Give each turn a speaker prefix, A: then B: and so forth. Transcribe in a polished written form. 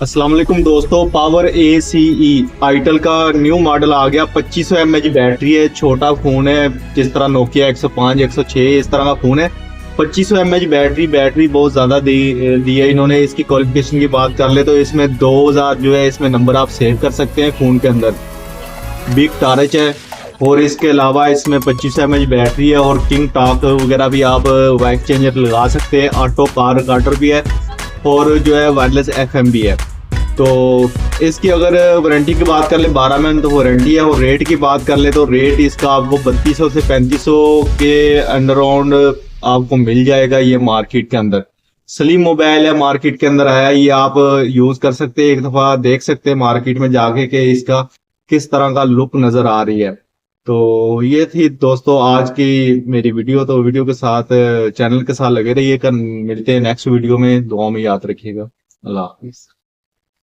A: अस्सलाम वालेकुम दोस्तों, पावर ए सी ई आईटेल का न्यू मॉडल आ गया। 2500 mAh बैटरी है, छोटा फोन है, जिस तरह नोकिया 105 106 इस तरह का फोन है। 2500 mAh बैटरी बहुत ज्यादा दी है इन्होंने। इसकी क्वालिफिकेशन की बात कर ले तो इसमें 2000 जो है इसमें नंबर आप सेव कर सकते हैं फोन के अंदर। बिग टॉर्च है और इसके अलावा इसमें 2500 mAh बैटरी है और किंग टॉक वगैरह भी आप वाइस चेंजर लगा सकते हैं। ऑटो कार रिकॉर्डर भी है और जो है वायरलेस एफएम भी है। तो इसकी अगर वारंटी की बात कर ले 12 महीने तो वारंटी है। और रेट की बात कर ले तो रेट इसका आपको 3200 से 3500 के अंडर राउंड आपको मिल जाएगा। ये मार्केट के अंदर स्लिम मोबाइल है, मार्केट के अंदर आया, ये आप यूज कर सकते हैं। एक दफा देख सकते हैं मार्केट में जाके कि इसका किस तरह का लुक नजर आ रही है। तो ये थी दोस्तों आज की मेरी वीडियो। तो वीडियो के साथ चैनल के साथ लगे रहिए। मिलते हैं नेक्स्ट वीडियो में। दुआ में याद रखिएगा। अल्लाह हाफिज।